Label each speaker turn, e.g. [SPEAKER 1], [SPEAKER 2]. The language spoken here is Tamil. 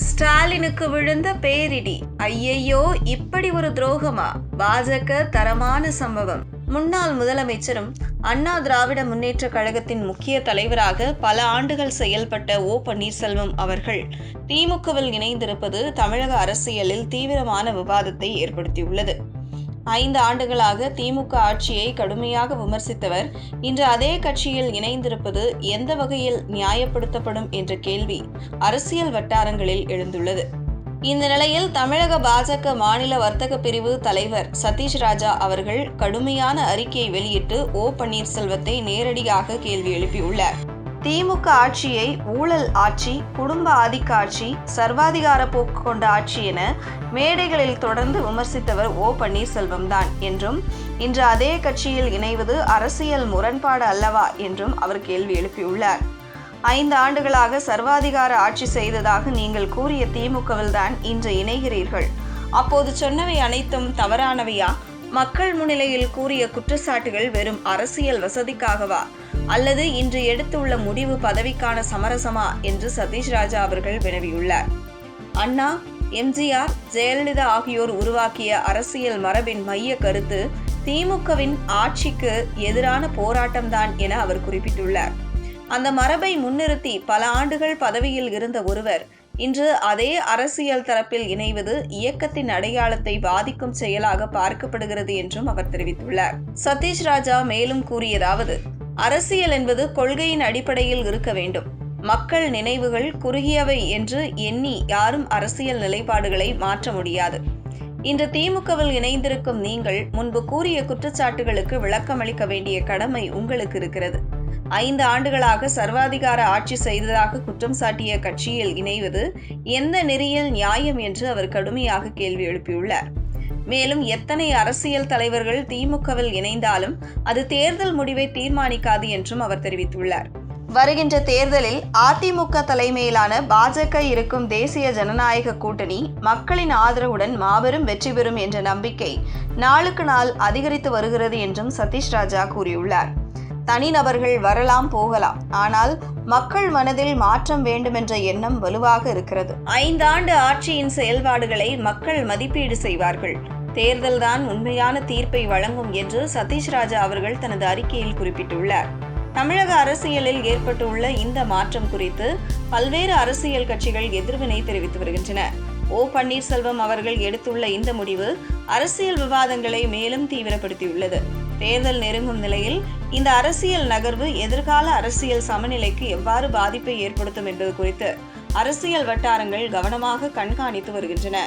[SPEAKER 1] ஸ்டாலினுக்கு விழுந்த பேரிடி. ஐயையோ, இப்படி ஒரு துரோகமா? பாஜக தரமான சம்பவம். முன்னாள் முதலமைச்சரும் அண்ணா திராவிட முன்னேற்ற கழகத்தின் முக்கிய தலைவராக பல ஆண்டுகள் செயல்பட்ட ஓ பன்னீர்செல்வம் அவர்கள் திமுகவில் இணைந்திருப்பது தமிழக அரசியலில் தீவிரமான விவாதத்தை ஏற்படுத்தியுள்ளது. 5 ஆண்டுகளாக திமுக ஆட்சியை கடுமையாக விமர்சித்தவர் இன்று அதே கட்சியில் இணைந்திருப்பது எந்த வகையில் நியாயப்படுத்தப்படும் என்ற கேள்வி அரசியல் வட்டாரங்களில் எழுந்துள்ளது. இந்த நிலையில் தமிழக பாஜக மாநில வர்த்தக பிரிவு தலைவர் சதீஷ் ராஜா அவர்கள் கடுமையான அறிக்கையை வெளியிட்டு ஓ பன்னீர்செல்வத்தை நேரடியாக கேள்வி எழுப்பியுள்ளார். திமுக ஆட்சியை ஊழல் ஆட்சி, குடும்ப ஆதிக்க ஆட்சி, சர்வாதிகார போக்கு கொண்ட ஆட்சி என மேடைகளில் தொடர்ந்து விமர்சித்தவர் ஓ பன்னீர்செல்வம் தான் என்றும், இன்று அதே கட்சியில் இணைவது அரசியல் முரண்பாடு அல்லவா என்றும் அவர் கேள்வி எழுப்பியுள்ளார். 5 ஆண்டுகளாக சர்வாதிகார ஆட்சி செய்ததாக நீங்கள் கூறிய திமுகவில் தான் இன்று இணைகிறீர்கள். அப்போது சொன்னவை அனைத்தும் தவறானவையா? மக்கள் முன்னிலையில் கூறிய குற்றச்சாட்டுகள் வெறும் அரசியல் வசதிக்காகவா, அல்லது இன்று எடுத்துள்ள முடிவு பதவிக்கான சமரசமா என்று சதீஷ் ராஜா அவர்கள் வினவியுள்ளார். அண்ணா, எம்ஜிஆர், ஜெயலலிதா ஆகியோர் உருவாக்கிய அரசியல் மரபின் மைய கருத்து திமுகவின் ஆட்சிக்கு எதிரான போராட்டம்தான் என அவர் குறிப்பிட்டுள்ளார். அந்த மரபை முன்னிறுத்தி பல ஆண்டுகள் பதவியில் இருந்த ஒருவர் இன்று அதே அரசியல் தரப்பில் இணைவது இயக்கத்தின் அடையாளத்தை பாதிக்கும் செயலாக பார்க்கப்படுகிறது என்றும் அவர் தெரிவித்துள்ளார். சதீஷ் ராஜா மேலும் கூறியதாவது: அரசியல் என்பது கொள்கையின் அடிப்படையில் இருக்க வேண்டும். மக்கள் நினைவுகள் குறுகியவை என்று எண்ணி யாரும் அரசியல் நிலைப்பாடுகளை மாற்ற முடியாது. இன்று திமுகவில் இணைந்திருக்கும் நீங்கள் முன்பு கூறிய குற்றச்சாட்டுகளுக்கு விளக்கமளிக்க வேண்டிய கடமை உங்களுக்கு இருக்கிறது. 5 ஆண்டுகளாக சர்வாதிகார ஆட்சி செய்ததாக குற்றம் சாட்டிய கட்சியில் இணைவது எந்த நெறியில் நியாயம் என்று அவர் கடுமையாக கேள்வி எழுப்பியுள்ளார். மேலும் எத்தனை அரசியல் தலைவர்கள் திமுகவில் இணைந்தாலும் அது தேர்தல் முடிவை தீர்மானிக்காது என்றும் அவர் தெரிவித்துள்ளார். வருகின்ற தேர்தலில் அதிமுக தலைமையிலான பாஜக இருக்கும் தேசிய ஜனநாயக கூட்டணி மக்களின் ஆதரவுடன் மாபெரும் வெற்றி பெறும் என்ற நம்பிக்கை நாளுக்கு நாள் அதிகரித்து வருகிறது என்றும் சதீஷ் ராஜா கூறியுள்ளார். தனிநபர்கள் வரலாம் போகலாம், ஆனால் மக்கள் மனதில் மாற்றம் வேண்டுமென்ற எண்ணம் வலுவாக இருக்கிறது. 5 ஆண்டு ஆட்சியின் செயல்பாடுகளை மக்கள் மதிப்பீடு செய்வார்கள். தேர்தல்தான் உண்மையான தீர்ப்பை வழங்கும் என்று சதீஷ் ராஜா அவர்கள் தனது அறிக்கையில் குறிப்பிட்டுள்ளார். தமிழக அரசியலில் ஏற்பட்டுள்ள இந்த மாற்றம் குறித்து பல்வேறு அரசியல் கட்சிகள் எதிர்வினை தெரிவித்து வருகின்றன. ஓ பன்னீர்செல்வம் அவர்கள் எடுத்துள்ள இந்த முடிவு அரசியல் விவாதங்களை மேலும் தீவிரப்படுத்தியுள்ளது. தேர்தல் நெருங்கும் நிலையில் இந்த அரசியல் நகர்வு எதிர்கால அரசியல் சமநிலைக்கு எவ்வாறு பாதிப்பை ஏற்படுத்தும் என்பது குறித்து அரசியல் வட்டாரங்கள் கவனமாக கண்காணித்து வருகின்றன.